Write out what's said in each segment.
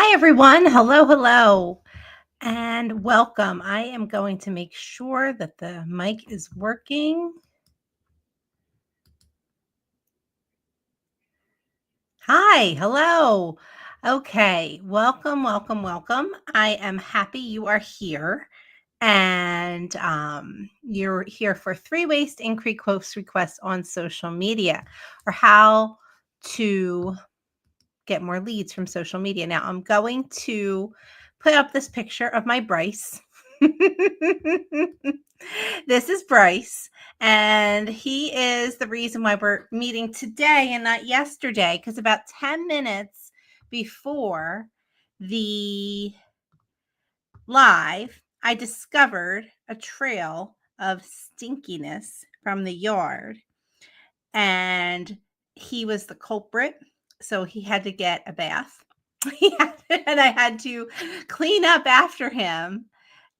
Hi, everyone. Hello, hello, and welcome. I am going to make sure that the mic is working. Hi, hello. Okay, welcome, welcome, welcome. I am happy you are here. And you're here for 3 ways to increase post requests on social media or how to get more leads from social media. Now, I'm going to put up this picture of my Bryce. This is Bryce, and he is the reason why we're meeting today and not yesterday, because about 10 minutes before the live, I discovered a trail of stinkiness from the yard, and he was the culprit. So he had to get a bath. And I had to clean up after him.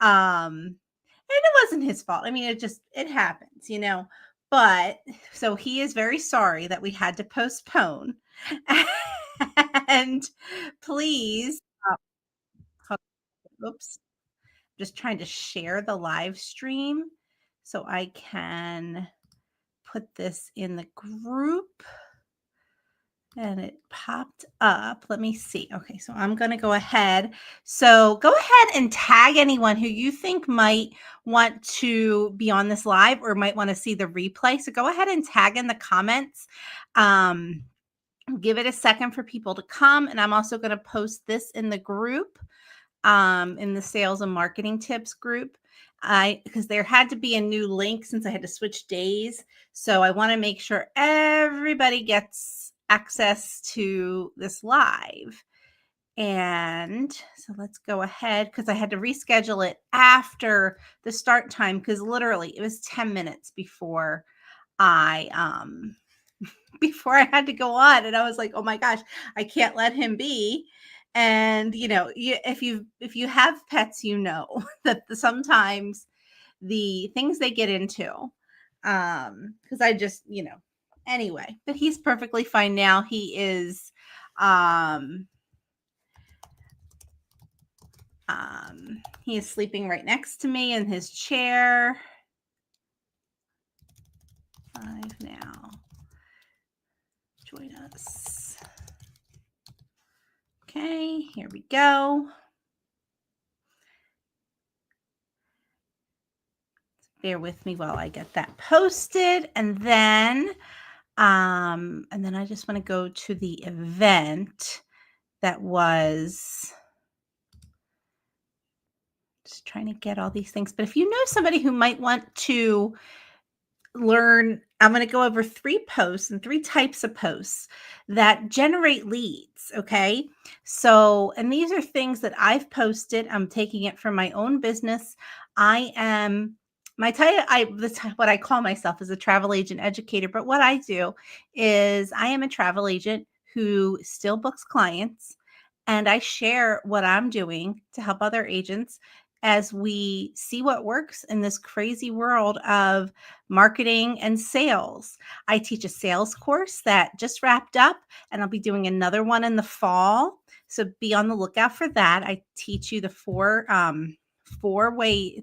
And it wasn't his fault. I mean, it happens. But so he is very sorry that we had to postpone. And please, uh, oops, just trying to share the live stream so I can put this in the group. And it popped up. Let me see. Okay, so I'm going to go ahead. So go ahead and tag anyone who you think might want to be on this live or might want to see the replay. So go ahead and tag in the comments. Give it a second for people to come. And I'm also going to post this in the group, in the sales and marketing tips group. Because there had to be a new link since I had to switch days. So I want to make sure everybody gets access to this live. And so let's go ahead because I had to reschedule it after the start time because literally it was 10 minutes before I before I had to go on, and I was like, "Oh my gosh, I can't let him be." And if you have pets, that sometimes the things they get into, because I just anyway. But he's perfectly fine now. Um, he is sleeping right next to me in his chair. 5 now. Join us. Okay, here we go. Bear with me while I get that posted. And then I just want to go to the event that was just trying to get all these things. But if you know somebody who might want to learn, I'm going to go over 3 posts and 3 types of posts that generate leads. Okay. So, and these are things that I've posted. I'm taking it from my own business. I am my title, what I call myself is a travel agent educator. But what I do is I am a travel agent who still books clients, and I share what I'm doing to help other agents as we see what works in this crazy world of marketing and sales. I teach a sales course that just wrapped up, and I'll be doing another one in the fall. So be on the lookout for that. I teach you the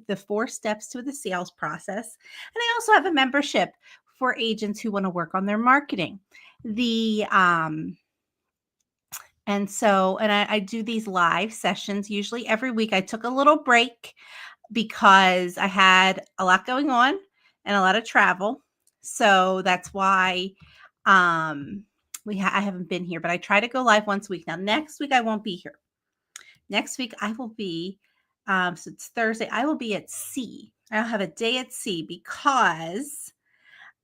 the 4 steps to the sales process. And I also have a membership for agents who want to work on their marketing. The and so, and I do these live sessions usually every week. I took a little break because I had a lot going on and a lot of travel. So that's why I haven't been here, but I try to go live once a week. Now next week I won't be here. Next week I will be so it's Thursday. I will be at sea. I'll have a day at sea because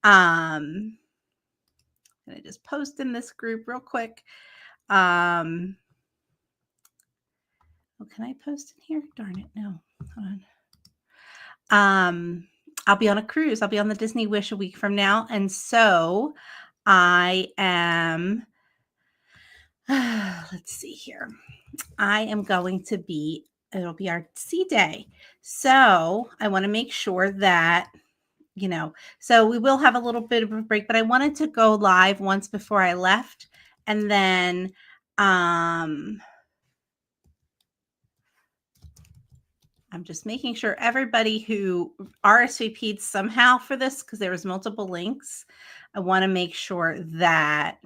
I'm gonna just post in this group real quick. Oh, can I post in here? Darn it, no. Hold on. I'll be on a cruise. I'll be on the Disney Wish a week from now. And so I am, let's see here. I am going to be, it'll be our sea day. So I want to make sure that, so we will have a little bit of a break, but I wanted to go live once before I left. And then, I'm just making sure everybody who RSVP'd somehow for this, because there was multiple links, I want to make sure that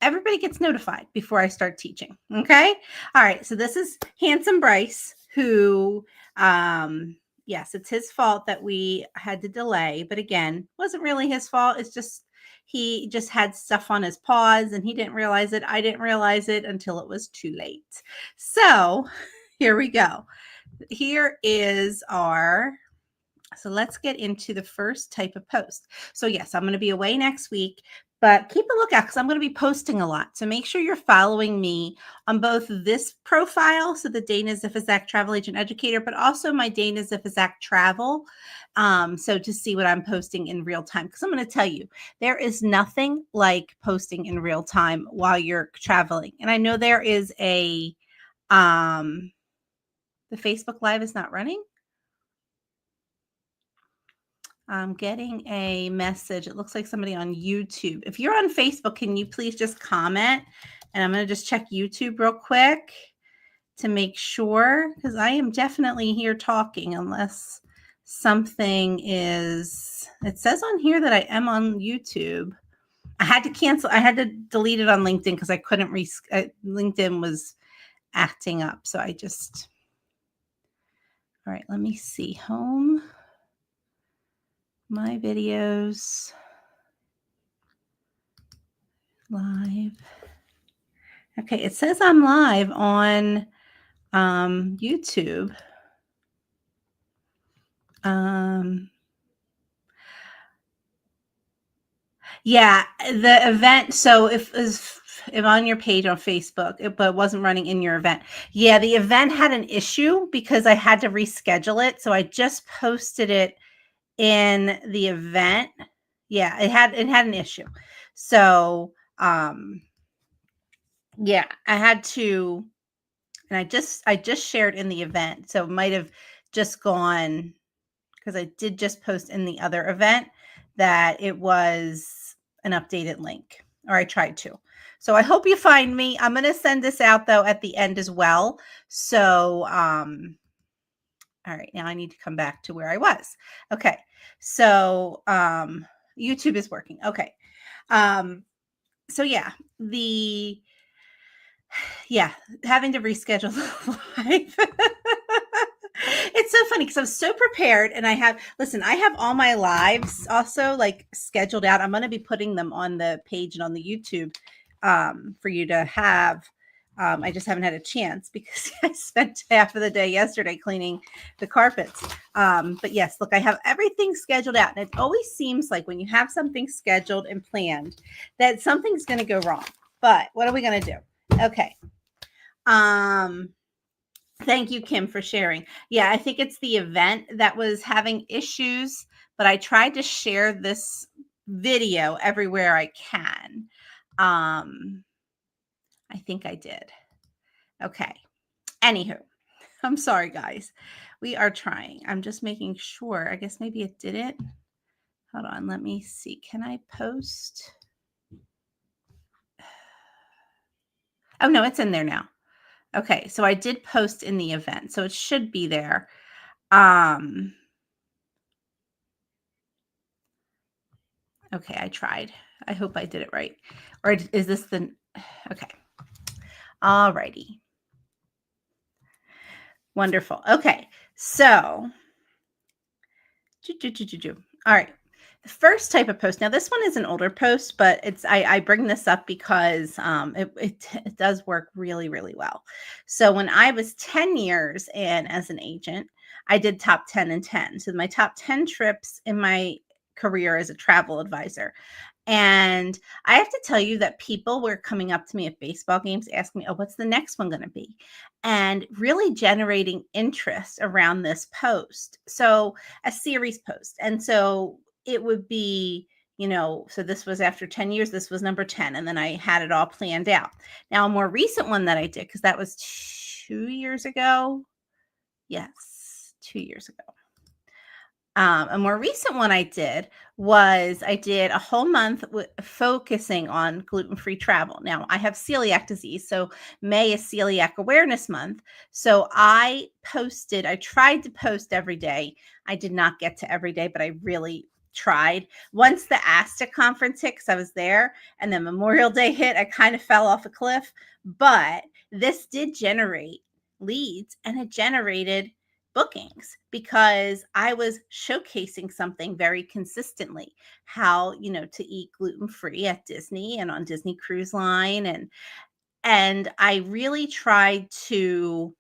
everybody gets notified before I start teaching. Okay. All right. So this is Handsome Bryce, who, yes, it's his fault that we had to delay, but again, wasn't really his fault. It's just, he just had stuff on his paws and he didn't realize it. I didn't realize it until it was too late. So here we go. Here is our, so let's get into the first type of post. So yes, I'm going to be away next week, but keep a lookout because I'm going to be posting a lot. So make sure you're following me on both this profile, so the Dana Zifizak Travel Agent Educator, but also my Dana Zifizak Travel. So to see what I'm posting in real time, because I'm going to tell you, there is nothing like posting in real time while you're traveling. And I know there is a, the Facebook Live is not running. I'm getting a message. It looks like somebody on YouTube. If you're on Facebook, can you please just comment? And I'm going to just check YouTube real quick to make sure, because I am definitely here talking unless something is, it says on here that I am on YouTube. I had to cancel. I had to delete it on LinkedIn because I couldn't LinkedIn was acting up. So I just, all right, let me see. Home. My videos, live. Okay, it says I'm live on YouTube. Yeah, the event. So if on your page on Facebook, but it wasn't running in your event. Yeah, the event had an issue because I had to reschedule it. So I just posted it in the event. Yeah, it had an issue. So yeah, I had to, and I just shared in the event. So it might have just gone because I did just post in the other event that it was an updated link, or I tried to. So I hope you find me. I'm going to send this out though at the end as well. So all right, now I need to come back to where I was. Okay. So YouTube is working. Okay. So yeah, having to reschedule the live. It's so funny because I'm so prepared and I have all my lives also like scheduled out. I'm going to be putting them on the page and on the YouTube for you to have. I just haven't had a chance because I spent half of the day yesterday cleaning the carpets. But yes, look, I have everything scheduled out. And it always seems like when you have something scheduled and planned that something's going to go wrong. But what are we going to do? Okay. Thank you, Kim, for sharing. Yeah, I think it's the event that was having issues, but I tried to share this video everywhere I can. I think I did. Okay. Anywho, I'm sorry, guys. We are trying. I'm just making sure. I guess maybe it didn't. Hold on. Let me see. Can I post? Oh, no, it's in there now. Okay. So I did post in the event. So it should be there. Okay, I tried. I hope I did it right. Or is this the, okay. All righty. Wonderful. Okay, so, all right. The first type of post. Now, this one is an older post, but it's I bring this up because it does work really, really well. So when I was 10 years in as an agent, I did top 10 and 10. So my top 10 trips in my career as a travel advisor. And I have to tell you that people were coming up to me at baseball games asking me, oh, what's the next one going to be? And really generating interest around this post. So a series post. And so it would be, so this was after 10 years, this was number 10. And then I had it all planned out. Now, a more recent one that I did, because that was 2 years ago. Yes, 2 years ago. A more recent one I did was I did a whole month focusing on gluten-free travel. Now, I have celiac disease, so May is Celiac Awareness Month. So I tried to post every day. I did not get to every day, but I really tried. Once the ASTA conference hit, because I was there, and then Memorial Day hit, I kind of fell off a cliff. But this did generate leads, and it generated bookings because I was showcasing something very consistently, how, to eat gluten-free at Disney and on Disney Cruise Line, and I really tried to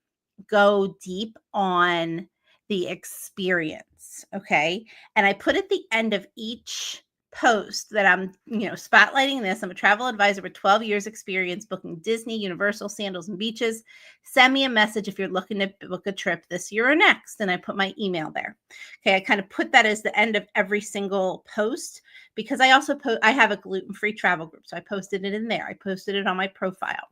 go deep on the experience, okay? And I put at the end of each post that I'm, spotlighting this. I'm a travel advisor with 12 years experience booking Disney, Universal, sandals, and beaches. Send me a message if you're looking to book a trip this year or next. And I put my email there. Okay, I kind of put that as the end of every single post because I have a gluten-free travel group. So I posted it in there. I posted it on my profile.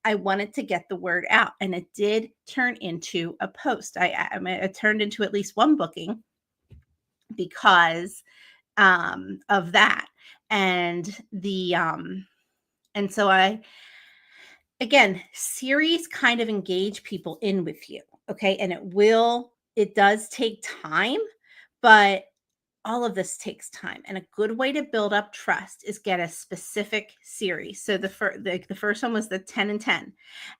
I wanted to get the word out, and it did turn into a post. It turned into at least one booking because of that, and and so again, series kind of engage people in with you, okay, and it does take time, but all of this takes time, and a good way to build up trust is get a specific series. So the first one was the 10 and 10,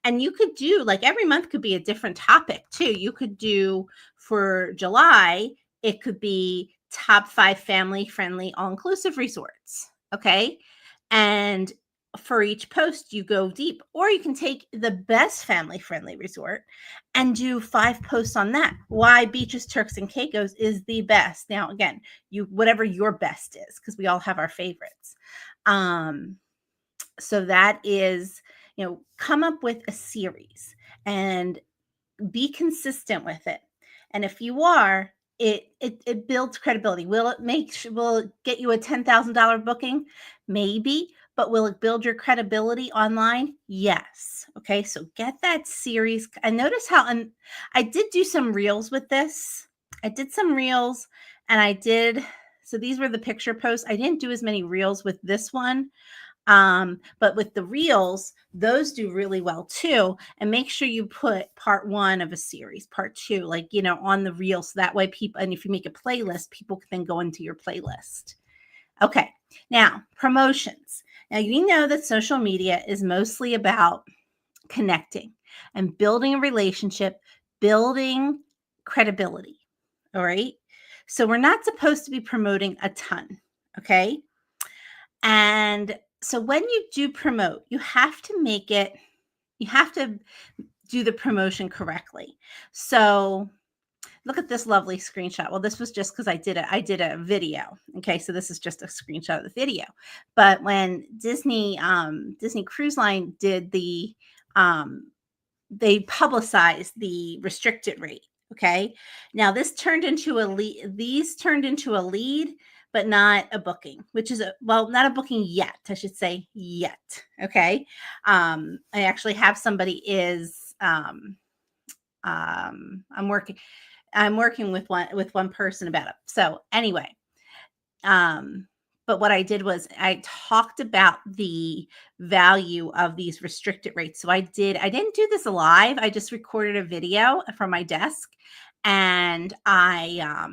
and you could do, like, every month could be a different topic too. You could do, for July, it could be top 5 family friendly all inclusive resorts, okay, and for each post you go deep, or you can take the best family friendly resort and do 5 posts on that. Why Beaches, Turks and Caicos is the best. Now, again, whatever your best is, because we all have our favorites. So that is, come up with a series and be consistent with it. And if you are, it builds credibility. Will it get you a $10,000 booking? Maybe, but will it build your credibility online? Yes. Okay, so get that series. I notice and I did do some reels with this. I did some reels, and so these were the picture posts. I didn't do as many reels with this one. But with the reels, those do really well too. And make sure you put part 1 of a series, part 2, like, on the reel. So that way and if you make a playlist, people can then go into your playlist. Okay. Now, promotions. Now, you know that social media is mostly about connecting and building a relationship, building credibility. All right. So we're not supposed to be promoting a ton. Okay. And so when you do promote, you have to do the promotion correctly. So look at this lovely screenshot. Well, this was just because I did a video. Okay, so this is just a screenshot of the video. But when Disney Cruise Line did they publicized the restricted rate. Okay, now this turned into a lead. These turned into a lead, but not a booking, which is not a booking yet. I should say yet. Okay, I actually have somebody is I'm working with one person about it. So anyway, but what I did was I talked about the value of these restricted rates. So I didn't do this live. I just recorded a video from my desk, and I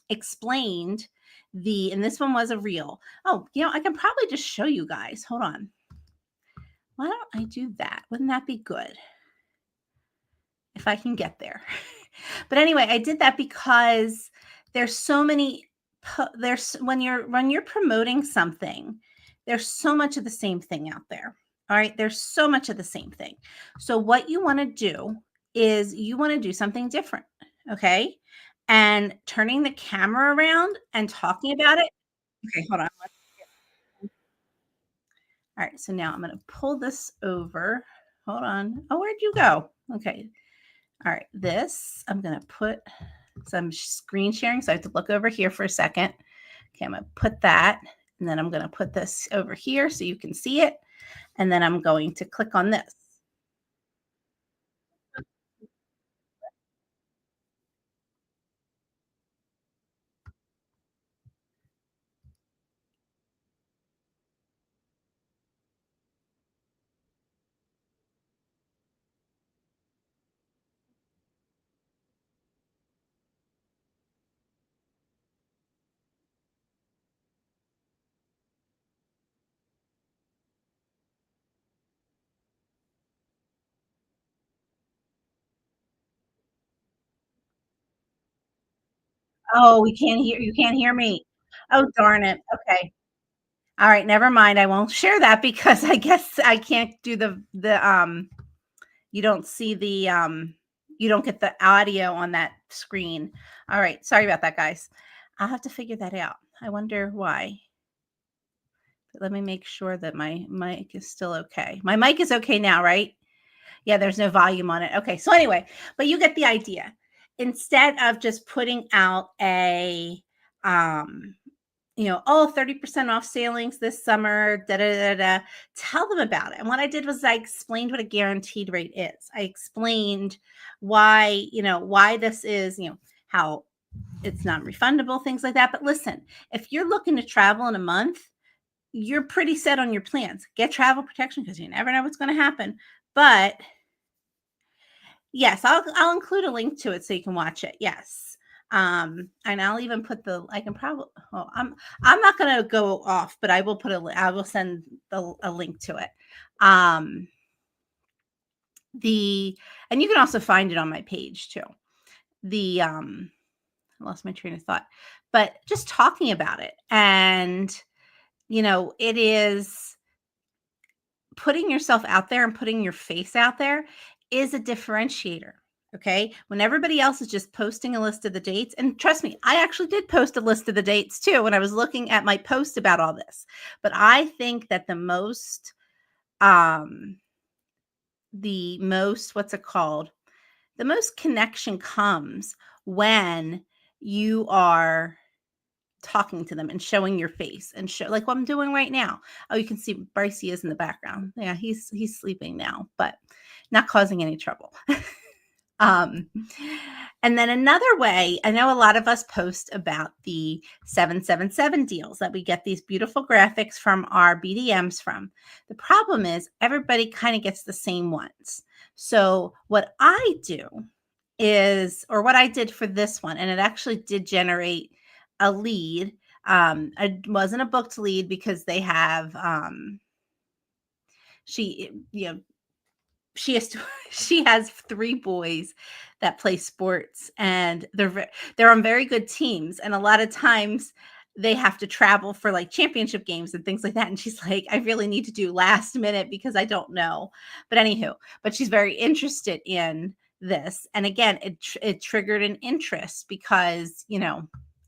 explained and this one was a reel. Oh, I can probably just show you guys. Hold on. Why don't I do that? Wouldn't that be good? If I can get there. But anyway, I did that because there's so many when you're promoting something, there's so much of the same thing out there. All right, there's so much of the same thing. So what you want to do is you want to do something different, okay? And turning the camera around and talking about it. Okay, hold on. All right, so now I'm going to pull this over. Hold on. Oh, where'd you go? Okay. All right, this I'm going to put some screen sharing. So I have to look over here for a second. Okay, I'm going to put that, and then I'm going to put this over here so you can see it. And then I'm going to click on this. Oh, we can't hear you can't hear me. Oh, darn it. Okay. All right, never mind. I won't share that because I guess I can't do the you don't see you don't get the audio on that screen. All right, sorry about that, guys. I'll have to figure that out. I wonder why. Let me make sure that my mic is still okay. My mic is okay now, right? Yeah, there's no volume on it. Okay. So anyway, but you get the idea. Instead of just putting out a um oh, 30% off sailings this summer, da da da da. Tell them about it. And what I did was I explained what a guaranteed rate is. I explained why, why this is, how it's non-refundable, things like that. But listen, if you're looking to travel in a month, you're pretty set on your plans. Get travel protection because you never know what's going to happen. But yes, I'll include a link to it so you can watch it. Yes. And I'll even put I can probably, oh, I'm not going to go off, but I will I will send a link to it. Um, and you can also find it on my page too. I lost my train of thought, but just talking about it and, it is putting yourself out there and putting your face out there is a differentiator. Okay. When everybody else is just posting a list of the dates, and trust me, I actually did post a list of the dates too when I was looking at my post about all this. But I think that um, what's it called? The most connection comes when you are talking to them and showing your face and show like what I'm doing right now. Oh, you can see Brycey is in the background. Yeah, he's sleeping now, but not causing any trouble. um and then another way, I know a lot of us post about the 777 deals that we get these beautiful graphics from our BDMs from. The problem is everybody kind of gets the same ones. So what I do is, or what I did for this one, and it actually did generate a lead. It wasn't a booked lead because they have she she has she has 3 boys that play sports, and they're on very good teams, and a lot of times they have to travel for like championship games and things like that. And she's like, I really need to do last minute because I don't know. But anywho, but she's very interested in this. And again, it triggered an interest because,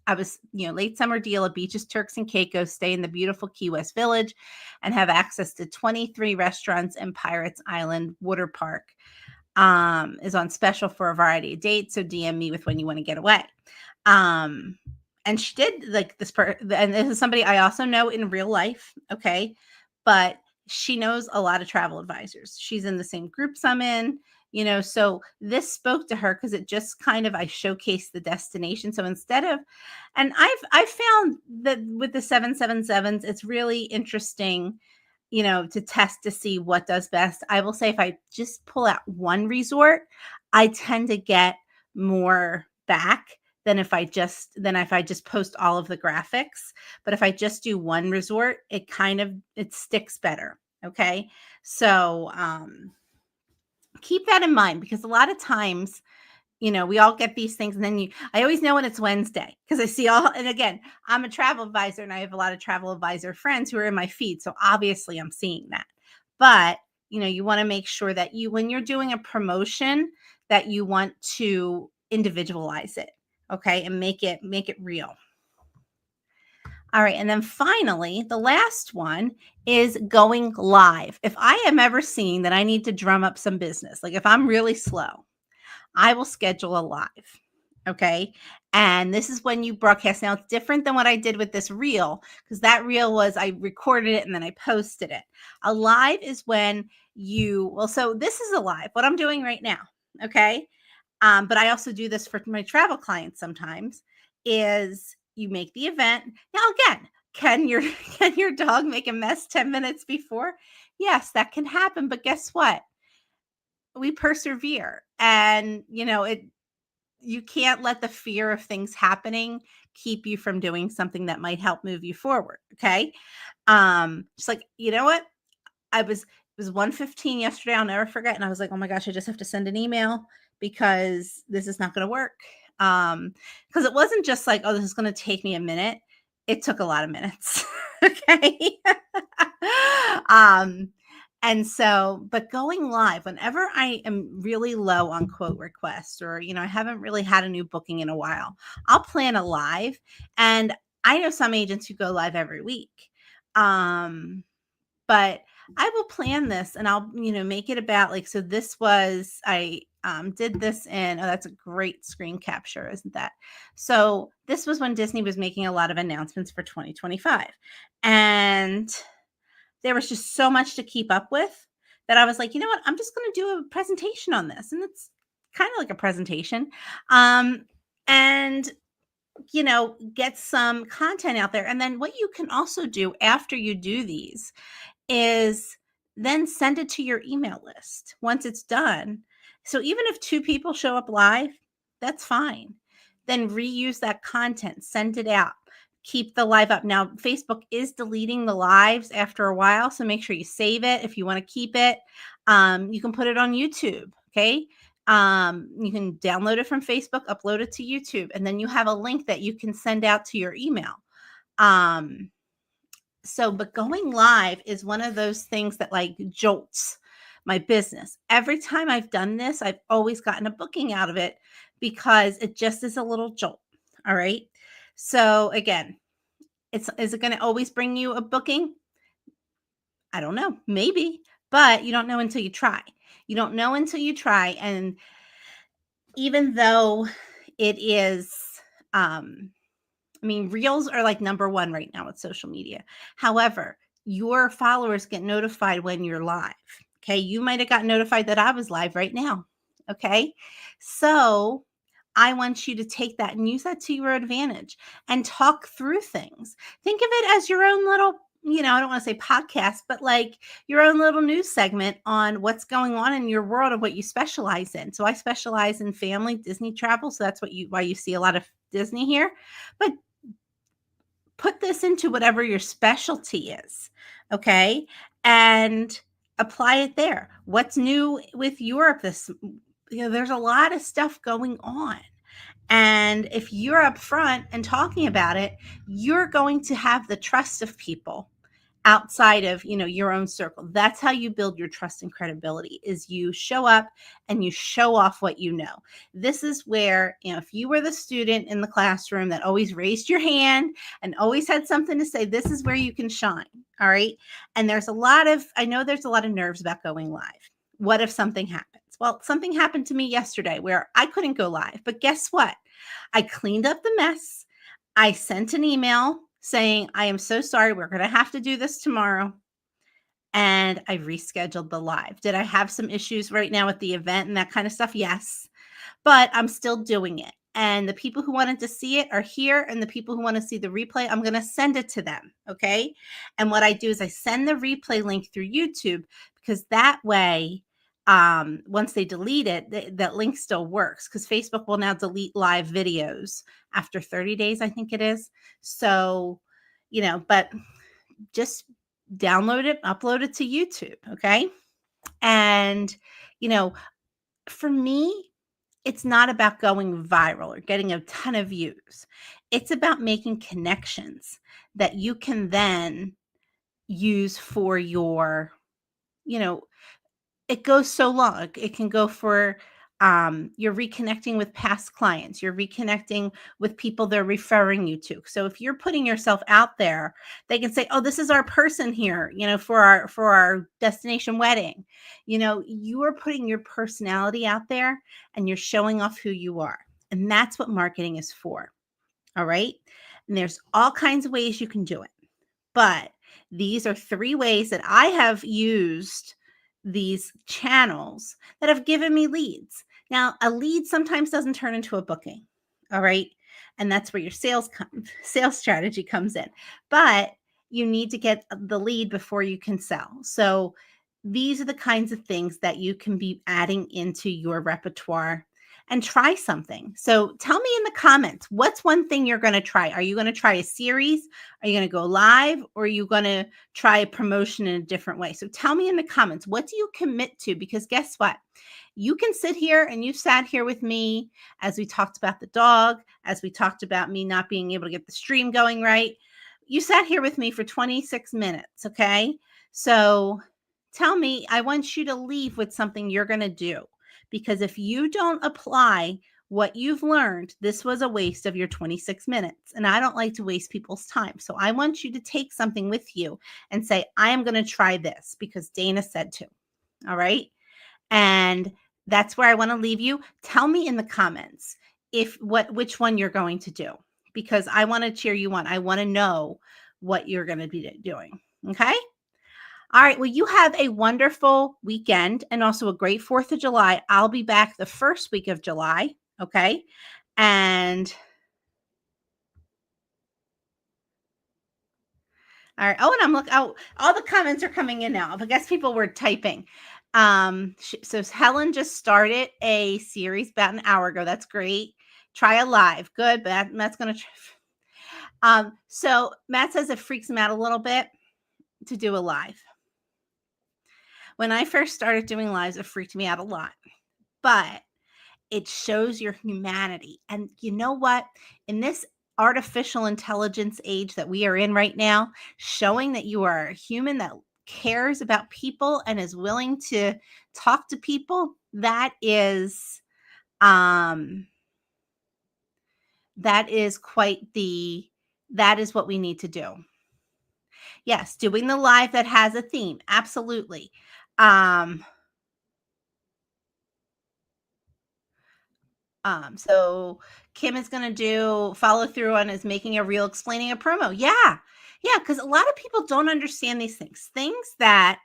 I was, late summer deal at Beaches, Turks and Caicos, stay in the beautiful Key West Village and have access to 23 restaurants in Pirates Island Water Park. Is on special for a variety of dates. So DM me with when you want to get away. Um, and she did like and this is somebody I also know in real life. Okay. But she knows a lot of travel advisors. She's in the same groups I'm in, so this spoke to her because it just kind of, I showcased the destination. So instead of, and I've found that with the 777s, it's really interesting, to test to see what does best. I will say if I just pull out one resort, I tend to get more back than if I just post all of the graphics. But if I just do one resort, it sticks better. Okay. So keep that in mind because a lot of times, we all get these things and then I always know when it's Wednesday because I see and again, I'm a travel advisor and I have a lot of travel advisor friends who are in my feed. So obviously I'm seeing that. But, you want to make sure that when you're doing a promotion, that you want to individualize it. Okay. And make it real. All right. And then finally, the last one is going live. If I am ever seeing that I need to drum up some business, like if I'm really slow, I will schedule a live. Okay. And this is when you broadcast. Now it's different than what I did with this reel because that reel was I recorded it and then I posted it. A live is when so this is a live, what I'm doing right now. Okay. But I also do this for my travel clients sometimes is you make the event. Now again, can your dog make a mess 10 minutes before? Yes, that can happen. But guess what? We persevere and you can't let the fear of things happening keep you from doing something that might help move you forward. Okay. Just like, you know what? It was 1:15 yesterday. I'll never forget. And I was like, oh my gosh, I just have to send an email because this is not going to work. Because it wasn't just like, oh, this is going to take me a minute. It took a lot of minutes. Okay. um, and so, but going live, whenever I am really low on quote requests, or, I haven't really had a new booking in a while, I'll plan a live. And I know some agents who go live every week. But I will plan this, and I'll, make it about like, so this was, I did this in, oh, that's a great screen capture, isn't that? So this was when Disney was making a lot of announcements for 2025. And there was just so much to keep up with that I was like, you know what? I'm just going to do a presentation on this. And it's kind of like a presentation. And get some content out there. And then what you can also do after you do these is then send it to your email list once it's done. So even if 2 people show up live, that's fine. Then reuse that content, send it out, keep the live up. Now, Facebook is deleting the lives after a while, so make sure you save it if you want to keep it. You can put it on YouTube, okay? You can download it from Facebook, upload it to YouTube, and then you have a link that you can send out to your email. But going live is one of those things that like jolts my business. Every time I've done this, I've always gotten a booking out of it because it just is a little jolt. All right. So again, is it going to always bring you a booking? I don't know, maybe, but you don't know until you try. You don't know until you try. And even though it is, reels are like number 1 right now with social media. However, your followers get notified when you're live. Okay. You might have gotten notified that I was live right now. Okay. So I want you to take that and use that to your advantage and talk through things. Think of it as your own little, I don't want to say podcast, but like your own little news segment on what's going on in your world and what you specialize in. So I specialize in family Disney travel. So that's why you see a lot of Disney here. But put this into whatever your specialty is, okay? And apply it there. What's new with Europe? There's a lot of stuff going on. And if you're upfront and talking about it, you're going to have the trust of people outside of, your own circle. That's how you build your trust and credibility, is you show up and you show off what you know. This is where, if you were the student in the classroom that always raised your hand and always had something to say, this is where you can shine. All right. And I know there's a lot of nerves about going live. What if something happens? Well, something happened to me yesterday where I couldn't go live, but guess what? I cleaned up the mess. I sent an email saying, I am so sorry, we're going to have to do this tomorrow. And I rescheduled the live. Did I have some issues right now with the event and that kind of stuff? Yes, but I'm still doing it. And the people who wanted to see it are here. And the people who want to see the replay, I'm going to send it to them. Okay. And what I do is I send the replay link through YouTube, because that way, once they delete it, that link still works, because Facebook will now delete live videos after 30 days, I think it is. So, but just download it, upload it to YouTube. Okay. And, for me, it's not about going viral or getting a ton of views. It's about making connections that you can then use for your, it goes so long. It can go for, you're reconnecting with past clients. You're reconnecting with people they're referring you to. So if you're putting yourself out there, they can say, "Oh, this is our person here, for our destination wedding." You are putting your personality out there and you're showing off who you are. And that's what marketing is for. All right? And there's all kinds of ways you can do it. But these are 3 ways that I have used these channels that have given me leads. Now, a lead sometimes doesn't turn into a booking. All right. And that's where your sales strategy comes in. But you need to get the lead before you can sell. So these are the kinds of things that you can be adding into your repertoire. and try something. So tell me in the comments, what's one thing you're going to try? Are you going to try a series? Are you going to go live? Or are you going to try a promotion in a different way? So tell me in the comments, what do you commit to? Because guess what? You can sit here and you sat here with me as we talked about the dog, as we talked about me not being able to get the stream going right. You sat here with me for 26 minutes. Okay. So tell me, I want you to leave with something you're going to do. Because if you don't apply what you've learned, this was a waste of your 26 minutes. And I don't like to waste people's time. So I want you to take something with you and say, I am going to try this because Dana said to. All right. And that's where I want to leave you. Tell me in the comments which one you're going to do, because I want to cheer you on. I want to know what you're going to be doing. Okay. All right. Well, you have a wonderful weekend and also a great 4th of July. I'll be back the first week of July. Okay. And all right. Oh, and I'm looking. Oh, all the comments are coming in now. I guess people were typing. So Helen just started a series about an hour ago. That's great. Try a live. Good. But Matt's going to. So Matt says it freaks him out a little bit to do a live. When I first started doing lives, it freaked me out a lot, but it shows your humanity. And you know what? In this artificial intelligence age that we are in right now, showing that you are a human that cares about people and is willing to talk to people, that is that is what we need to do. Yes, doing the live that has a theme. Absolutely. So Kim is going to follow through on is making a reel explaining a promo. Yeah. Yeah. Because a lot of people don't understand these things that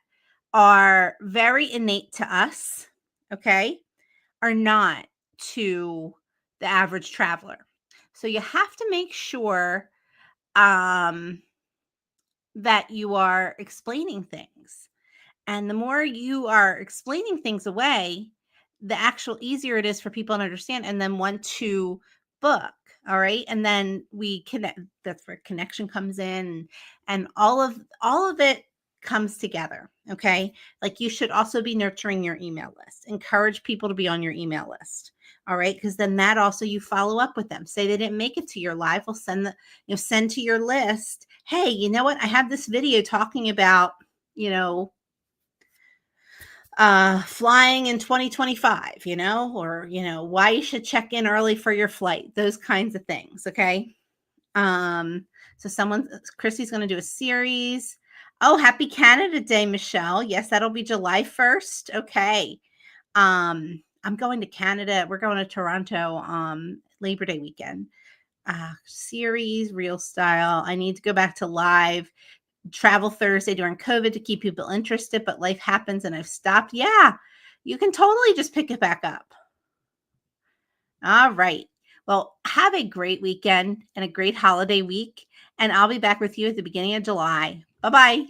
are very innate to us. Okay. Are not to the average traveler. So you have to make sure, that you are explaining things. And the more you are explaining things away, the actual easier it is for people to understand and then want to book. All right. And then we connect. That's where connection comes in, and all of it comes together. Okay. Like you should also be nurturing your email list. Encourage people to be on your email list. All right. Because then that also you follow up with them. Say they didn't make it to your live. We'll send to your list. Hey, you know what? I have this video talking about, flying in 2025, or, why you should check in early for your flight, those kinds of things. Okay. So Chrissy's going to do a series. Oh, happy Canada Day, Michelle. Yes, that'll be July 1st. Okay. I'm going to Canada. We're going to Toronto, Labor Day weekend. Series, real style. I need to go back to live. Travel Thursday during COVID to keep people interested, but life happens and I've stopped. Yeah, you can totally just pick it back up. All right. Well, have a great weekend and a great holiday week. And I'll be back with you at the beginning of July. Bye-bye.